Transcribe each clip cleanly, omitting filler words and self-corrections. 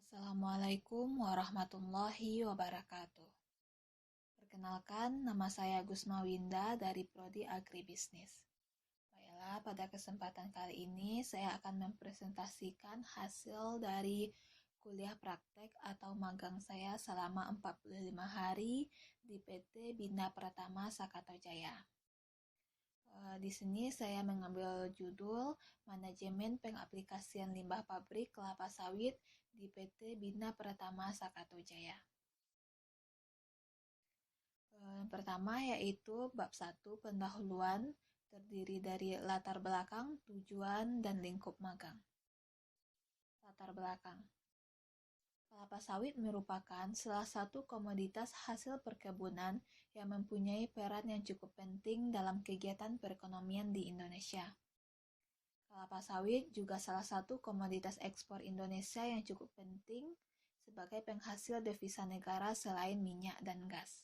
Assalamualaikum warahmatullahi wabarakatuh. Perkenalkan, nama saya Gusma Winda dari Prodi Agribisnis. Baiklah, pada kesempatan kali ini saya akan mempresentasikan hasil dari kuliah praktek atau magang saya selama 45 hari di PT Bina Pratama Sakato Jaya. Di sini saya mengambil judul Manajemen Pengaplikasian Limbah Pabrik Kelapa Sawit di PT Bina Pratama Sakato Jaya. Pertama yaitu bab 1 pendahuluan, terdiri dari latar belakang, tujuan, dan lingkup magang. Latar belakang. Kelapa sawit merupakan salah satu komoditas hasil perkebunan yang mempunyai peran yang cukup penting dalam kegiatan perekonomian di Indonesia. Kelapa sawit juga salah satu komoditas ekspor Indonesia yang cukup penting sebagai penghasil devisa negara selain minyak dan gas.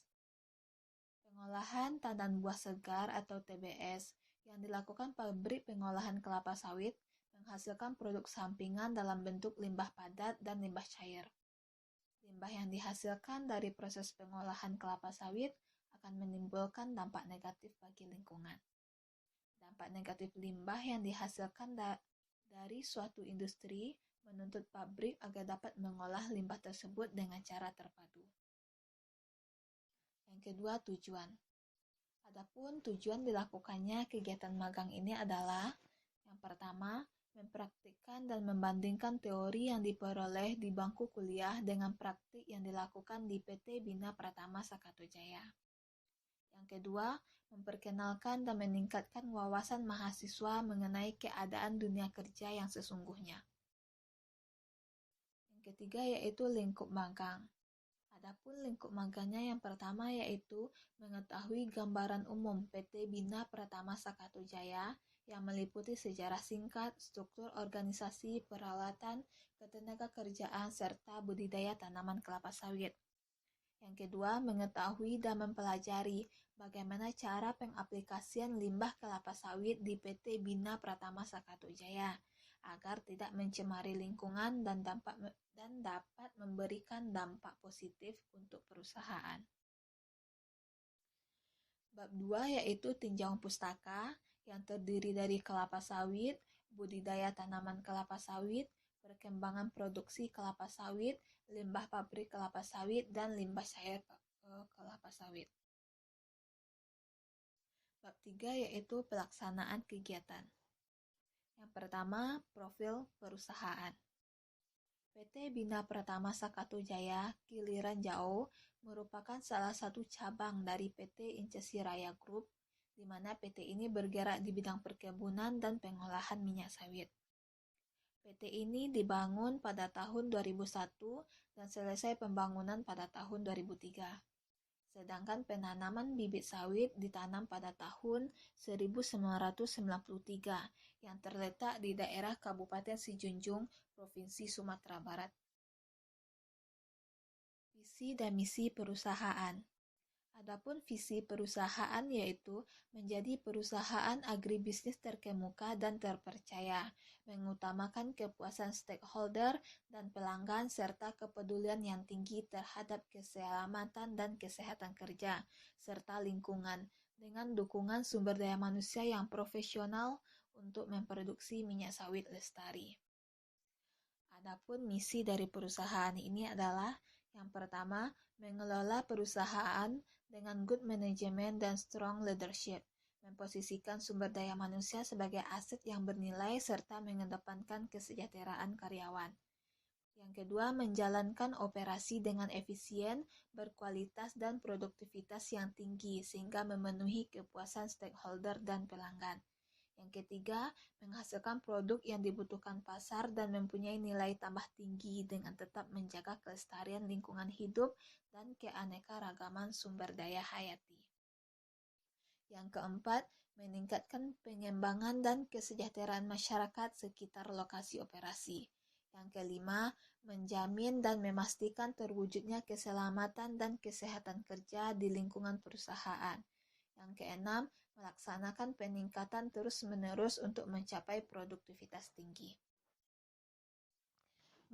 Pengolahan tandan buah segar atau TBS yang dilakukan pabrik pengolahan kelapa sawit menghasilkan produk sampingan dalam bentuk limbah padat dan limbah cair. Limbah yang dihasilkan dari proses pengolahan kelapa sawit akan menimbulkan dampak negatif bagi lingkungan. Dampak negatif limbah yang dihasilkan dari suatu industri menuntut pabrik agar dapat mengolah limbah tersebut dengan cara terpadu. Yang kedua, tujuan. Adapun tujuan dilakukannya kegiatan magang ini adalah yang pertama, mempraktikkan dan membandingkan teori yang diperoleh di bangku kuliah dengan praktik yang dilakukan di PT Bina Pratama Sakato Jaya. Yang kedua, memperkenalkan dan meningkatkan wawasan mahasiswa mengenai keadaan dunia kerja yang sesungguhnya. Yang ketiga yaitu lingkup magang. Adapun lingkup magangnya yang pertama yaitu mengetahui gambaran umum PT Bina Pratama Sakato Jaya yang meliputi sejarah singkat, struktur organisasi, peralatan, ketenaga kerjaan, serta budidaya tanaman kelapa sawit. Yang kedua, mengetahui dan mempelajari bagaimana cara pengaplikasian limbah kelapa sawit di PT Bina Pratama Sakato Jaya agar tidak mencemari lingkungan dan dapat memberikan dampak positif untuk perusahaan. Bab 2 yaitu tinjauan pustaka yang terdiri dari kelapa sawit, budidaya tanaman kelapa sawit, perkembangan produksi kelapa sawit, limbah pabrik kelapa sawit, dan limbah cair kelapa sawit. Bab 3 yaitu pelaksanaan kegiatan. Yang pertama, profil perusahaan. PT Bina Pratama Sakato Jaya Giliran Jauh merupakan salah satu cabang dari PT Incesi Raya Group, di mana PT ini bergerak di bidang perkebunan dan pengolahan minyak sawit. PT ini dibangun pada tahun 2001 dan selesai pembangunan pada tahun 2003. Sedangkan penanaman bibit sawit ditanam pada tahun 1993 yang terletak di daerah Kabupaten Sijunjung, Provinsi Sumatera Barat. Visi dan misi perusahaan. Adapun visi perusahaan yaitu menjadi perusahaan agribisnis terkemuka dan terpercaya, mengutamakan kepuasan stakeholder dan pelanggan serta kepedulian yang tinggi terhadap keselamatan dan kesehatan kerja, serta lingkungan, dengan dukungan sumber daya manusia yang profesional untuk memproduksi minyak sawit lestari. Adapun misi dari perusahaan ini adalah yang pertama, mengelola perusahaan dengan good management dan strong leadership, memposisikan sumber daya manusia sebagai aset yang bernilai serta mengedepankan kesejahteraan karyawan. Yang kedua, menjalankan operasi dengan efisien, berkualitas, dan produktivitas yang tinggi sehingga memenuhi kepuasan stakeholder dan pelanggan. Yang ketiga, menghasilkan produk yang dibutuhkan pasar dan mempunyai nilai tambah tinggi dengan tetap menjaga kelestarian lingkungan hidup dan keanekaragaman sumber daya hayati. Yang keempat, meningkatkan pengembangan dan kesejahteraan masyarakat sekitar lokasi operasi. Yang kelima, menjamin dan memastikan terwujudnya keselamatan dan kesehatan kerja di lingkungan perusahaan. Yang keenam, melaksanakan peningkatan terus-menerus untuk mencapai produktivitas tinggi.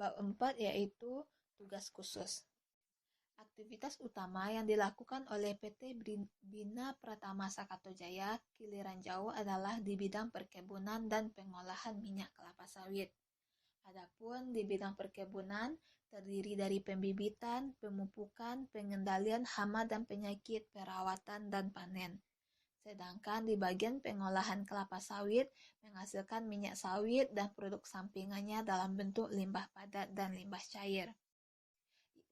Bab 4 yaitu tugas khusus. Aktivitas utama yang dilakukan oleh PT Bina Pratama Sakatujaya Kiliran Jauh adalah di bidang perkebunan dan pengolahan minyak kelapa sawit. Adapun di bidang perkebunan terdiri dari pembibitan, pemupukan, pengendalian hama dan penyakit, perawatan, dan panen. Sedangkan di bagian pengolahan kelapa sawit menghasilkan minyak sawit dan produk sampingannya dalam bentuk limbah padat dan limbah cair.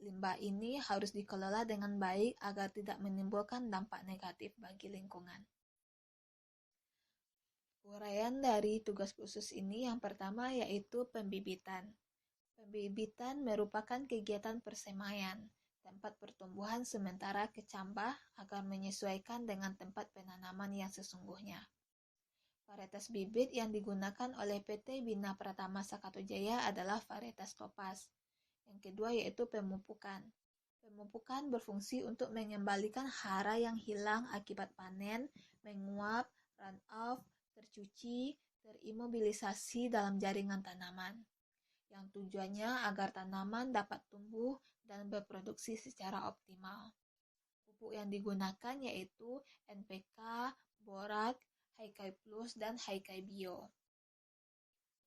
Limbah ini harus dikelola dengan baik agar tidak menimbulkan dampak negatif bagi lingkungan. Uraian dari tugas khusus ini yang pertama yaitu pembibitan. Pembibitan merupakan kegiatan persemaian, tempat pertumbuhan sementara kecambah agar menyesuaikan dengan tempat penanaman yang sesungguhnya. Varietas bibit yang digunakan oleh PT Bina Pratama Sakatujaya adalah varietas Topaz. Yang kedua yaitu pemupukan. Pemupukan berfungsi untuk mengembalikan hara yang hilang akibat panen, menguap, run-off, tercuci, terimobilisasi dalam jaringan tanaman. Yang tujuannya agar tanaman dapat tumbuh dan berproduksi secara optimal. Pupuk yang digunakan yaitu NPK, borat, Haikai Plus, dan Haikai Bio.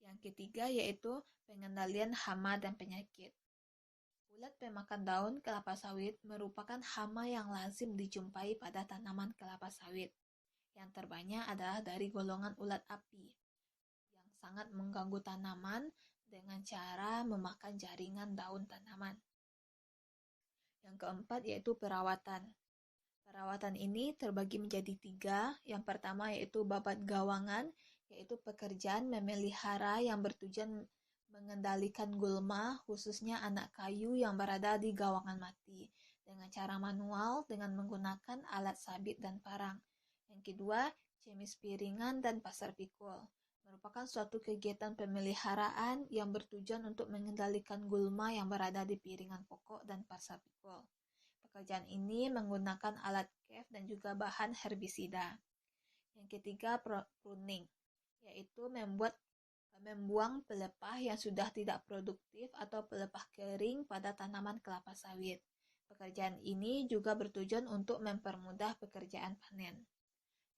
Yang ketiga yaitu pengendalian hama dan penyakit. Ulat pemakan daun kelapa sawit merupakan hama yang lazim dijumpai pada tanaman kelapa sawit. Yang terbanyak adalah dari golongan ulat api, yang sangat mengganggu tanaman dengan cara memakan jaringan daun tanaman. Yang keempat yaitu perawatan. Perawatan ini terbagi menjadi 3. Yang pertama yaitu babat gawangan, yaitu pekerjaan memelihara yang bertujuan mengendalikan gulma, khususnya anak kayu yang berada di gawangan mati, dengan cara manual dengan menggunakan alat sabit dan parang. Yang kedua, cemis piringan dan pasar pikul. Merupakan suatu kegiatan pemeliharaan yang bertujuan untuk mengendalikan gulma yang berada di piringan pokok dan pasar pikul. Pekerjaan ini menggunakan alat kef dan juga bahan herbisida. Yang ketiga, pruning, yaitu membuang pelepah yang sudah tidak produktif atau pelepah kering pada tanaman kelapa sawit. Pekerjaan ini juga bertujuan untuk mempermudah pekerjaan panen.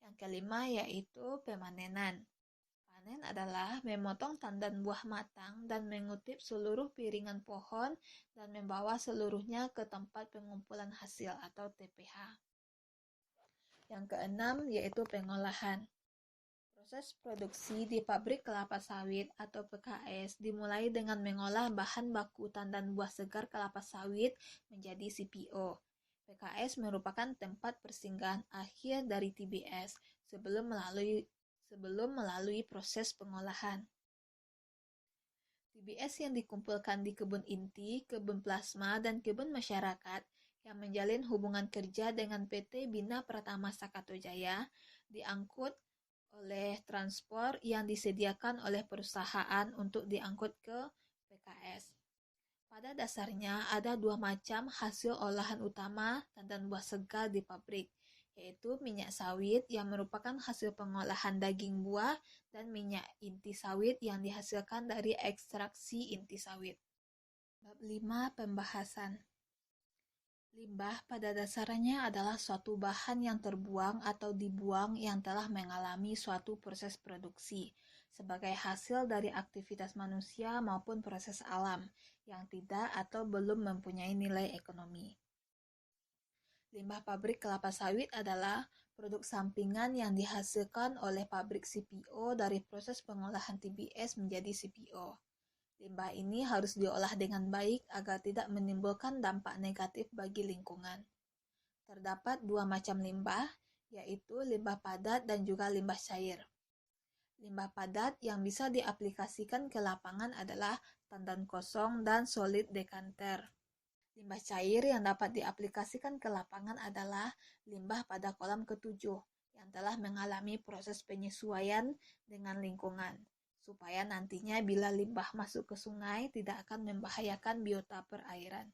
Yang kelima yaitu pemanenan. Panen adalah memotong tandan buah matang dan mengutip seluruh piringan pohon dan membawa seluruhnya ke tempat pengumpulan hasil atau TPH. Yang keenam yaitu pengolahan. Proses produksi di pabrik kelapa sawit atau PKS dimulai dengan mengolah bahan baku tandan buah segar kelapa sawit menjadi CPO. PKS merupakan tempat persinggahan akhir dari TBS sebelum melalui proses pengolahan. TBS yang dikumpulkan di kebun inti, kebun plasma, dan kebun masyarakat yang menjalin hubungan kerja dengan PT Bina Pratama Sakatujaya diangkut oleh transport yang disediakan oleh perusahaan untuk diangkut ke PKS. Pada dasarnya ada 2 macam hasil olahan utama tandan buah segar di pabrik, yaitu minyak sawit yang merupakan hasil pengolahan daging buah dan minyak inti sawit yang dihasilkan dari ekstraksi inti sawit. Bab 5 pembahasan. Limbah pada dasarnya adalah suatu bahan yang terbuang atau dibuang yang telah mengalami suatu proses produksi, sebagai hasil dari aktivitas manusia maupun proses alam, yang tidak atau belum mempunyai nilai ekonomi. Limbah pabrik kelapa sawit adalah produk sampingan yang dihasilkan oleh pabrik CPO dari proses pengolahan TBS menjadi CPO. Limbah ini harus diolah dengan baik agar tidak menimbulkan dampak negatif bagi lingkungan. Terdapat 2 macam limbah, yaitu limbah padat dan juga limbah cair. Limbah padat yang bisa diaplikasikan ke lapangan adalah tandan kosong dan solid dekanter. Limbah cair yang dapat diaplikasikan ke lapangan adalah limbah pada kolam ke-7 yang telah mengalami proses penyesuaian dengan lingkungan, supaya nantinya bila limbah masuk ke sungai tidak akan membahayakan biota perairan.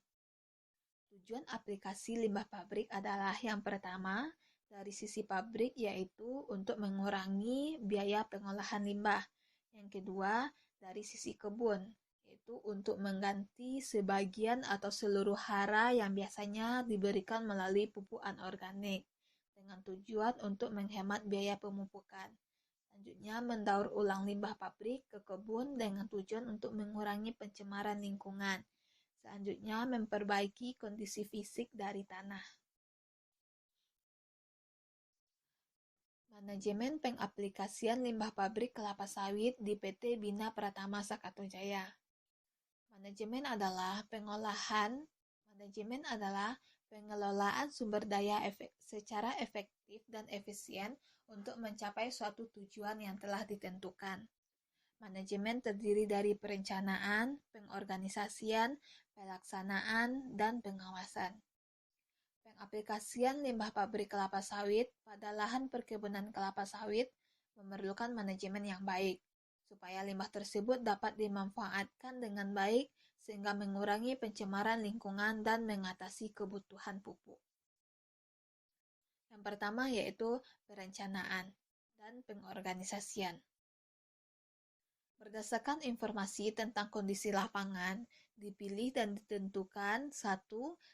Tujuan aplikasi limbah pabrik adalah yang pertama, dari sisi pabrik yaitu untuk mengurangi biaya pengolahan limbah. Yang kedua, dari sisi kebun, yaitu yaitu untuk mengganti sebagian atau seluruh hara yang biasanya diberikan melalui pupuk anorganik dengan tujuan untuk menghemat biaya pemupukan. Selanjutnya, mendaur ulang limbah pabrik ke kebun dengan tujuan untuk mengurangi pencemaran lingkungan. Selanjutnya, memperbaiki kondisi fisik dari tanah. Manajemen pengaplikasian limbah pabrik kelapa sawit di PT Bina Pratama Sakato Jaya. Manajemen adalah pengelolaan sumber daya secara efektif dan efisien untuk mencapai suatu tujuan yang telah ditentukan. Manajemen terdiri dari perencanaan, pengorganisasian, pelaksanaan, dan pengawasan. Pengaplikasian limbah pabrik kelapa sawit pada lahan perkebunan kelapa sawit memerlukan manajemen yang baik, supaya limbah tersebut dapat dimanfaatkan dengan baik sehingga mengurangi pencemaran lingkungan dan mengatasi kebutuhan pupuk. Yang pertama yaitu perencanaan dan pengorganisasian. Berdasarkan informasi tentang kondisi lapangan, dipilih dan ditentukan 1.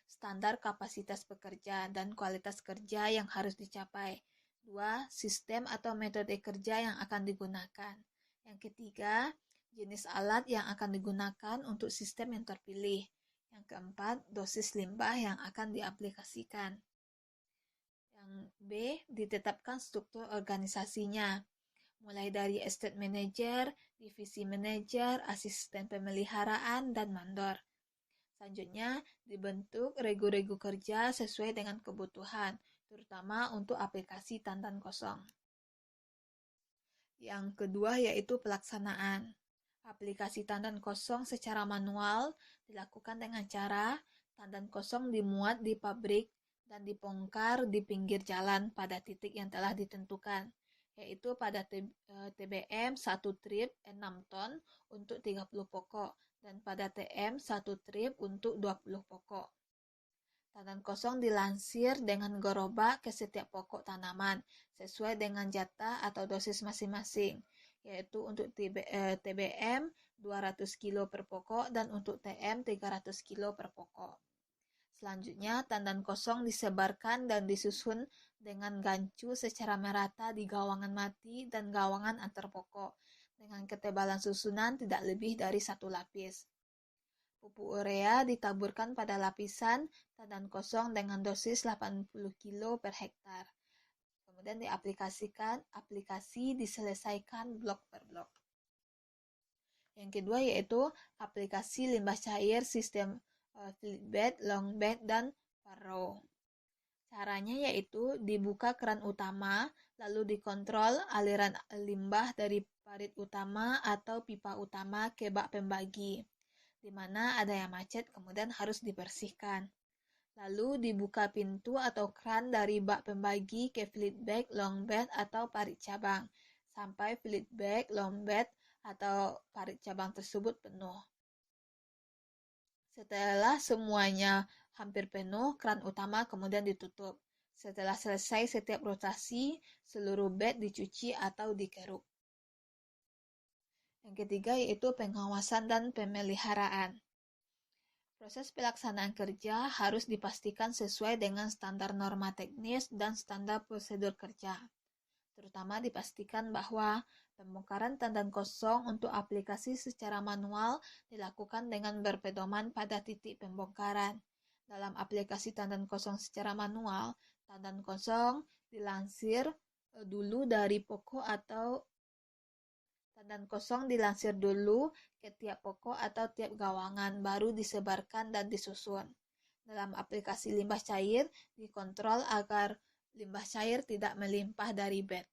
Standar kapasitas pekerja dan kualitas kerja yang harus dicapai. 2. Sistem atau metode kerja yang akan digunakan. Yang ketiga, jenis alat yang akan digunakan untuk sistem yang terpilih. Yang keempat, dosis limbah yang akan diaplikasikan. Yang B, ditetapkan struktur organisasinya, mulai dari estate manager, divisi manager, asisten pemeliharaan, dan mandor. Selanjutnya, dibentuk regu-regu kerja sesuai dengan kebutuhan, terutama untuk aplikasi tandan kosong. Yang kedua yaitu pelaksanaan. Aplikasi tandan kosong secara manual dilakukan dengan cara tandan kosong dimuat di pabrik dan dibongkar di pinggir jalan pada titik yang telah ditentukan, yaitu pada TBM 1 trip 6 ton untuk 30 pokok dan pada TM 1 trip untuk 20 pokok. Tandan kosong dilansir dengan gerobak ke setiap pokok tanaman sesuai dengan jatah atau dosis masing-masing, yaitu untuk TBM 200 kg per pokok dan untuk TM 300 kg per pokok. Selanjutnya, tandan kosong disebarkan dan disusun dengan gancu secara merata di gawangan mati dan gawangan antar pokok, dengan ketebalan susunan tidak lebih dari 1 lapis. Pupuk urea ditaburkan pada lapisan tandan kosong dengan dosis 80 kg per hektar. Kemudian aplikasi diselesaikan blok per blok. Yang kedua yaitu aplikasi limbah cair sistem flat bed, long bed, dan furrow. Caranya yaitu dibuka keran utama, lalu dikontrol aliran limbah dari parit utama atau pipa utama ke bak pembagi, di mana ada yang macet kemudian harus dibersihkan. Lalu dibuka pintu atau kran dari bak pembagi ke flat bed, long bed, atau parit cabang, sampai flat bed, long bed, atau parit cabang tersebut penuh. Setelah semuanya hampir penuh, kran utama kemudian ditutup. Setelah selesai setiap rotasi, seluruh bed dicuci atau dikeruk. Yang ketiga yaitu pengawasan dan pemeliharaan. Proses pelaksanaan kerja harus dipastikan sesuai dengan standar norma teknis dan standar prosedur kerja. Terutama dipastikan bahwa pembongkaran tandan kosong untuk aplikasi secara manual dilakukan dengan berpedoman pada titik pembongkaran. Dalam aplikasi tandan kosong secara manual, tandan kosong dilansir dulu dari pokok atau tandan kosong dilansir dulu ke tiap pokok atau tiap gawangan, baru disebarkan dan disusun. Dalam aplikasi limbah cair, dikontrol agar limbah cair tidak melimpah dari bed.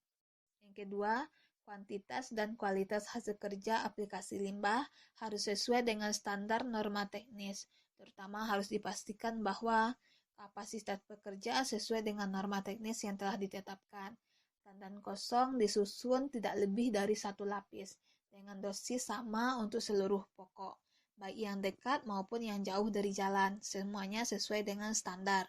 Yang kedua, kuantitas dan kualitas hasil kerja aplikasi limbah harus sesuai dengan standar norma teknis. Terutama harus dipastikan bahwa kapasitas pekerja sesuai dengan norma teknis yang telah ditetapkan. Tandan kosong disusun tidak lebih dari 1 lapis, dengan dosis sama untuk seluruh pokok, baik yang dekat maupun yang jauh dari jalan, semuanya sesuai dengan standar.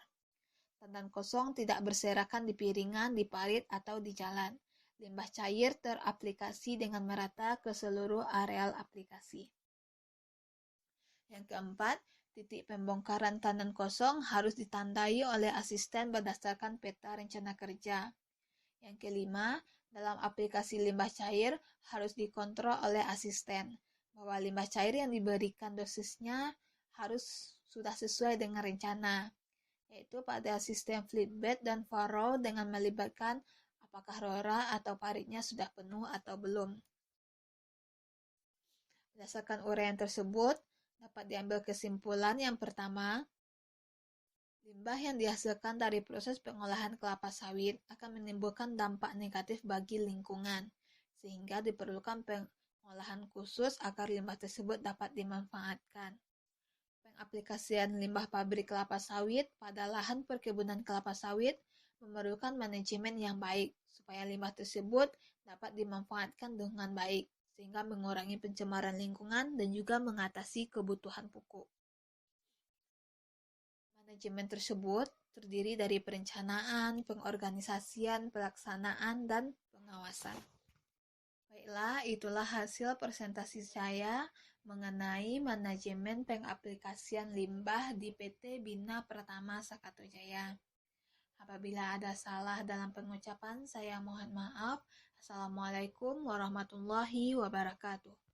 Tandan kosong tidak berserakan di piringan, di parit, atau di jalan. Limbah cair teraplikasi dengan merata ke seluruh areal aplikasi. Yang keempat, titik pembongkaran tanah kosong harus ditandai oleh asisten berdasarkan peta rencana kerja. Yang kelima, dalam aplikasi limbah cair harus dikontrol oleh asisten bahwa limbah cair yang diberikan dosisnya harus sudah sesuai dengan rencana, yaitu pada sistem flatbed dan furrow dengan melibatkan apakah rora atau paritnya sudah penuh atau belum. Berdasarkan uraian tersebut, dapat diambil kesimpulan yang pertama, limbah yang dihasilkan dari proses pengolahan kelapa sawit akan menimbulkan dampak negatif bagi lingkungan, sehingga diperlukan pengolahan khusus agar limbah tersebut dapat dimanfaatkan. Pengaplikasian limbah pabrik kelapa sawit pada lahan perkebunan kelapa sawit memerlukan manajemen yang baik, supaya limbah tersebut dapat dimanfaatkan dengan baik, sehingga mengurangi pencemaran lingkungan dan juga mengatasi kebutuhan pupuk. Manajemen tersebut terdiri dari perencanaan, pengorganisasian, pelaksanaan, dan pengawasan. Baiklah, itulah hasil presentasi saya mengenai manajemen pengaplikasian limbah di PT Bina Pratama Sakato Jaya. Apabila ada salah dalam pengucapan, saya mohon maaf. Assalamualaikum warahmatullahi wabarakatuh.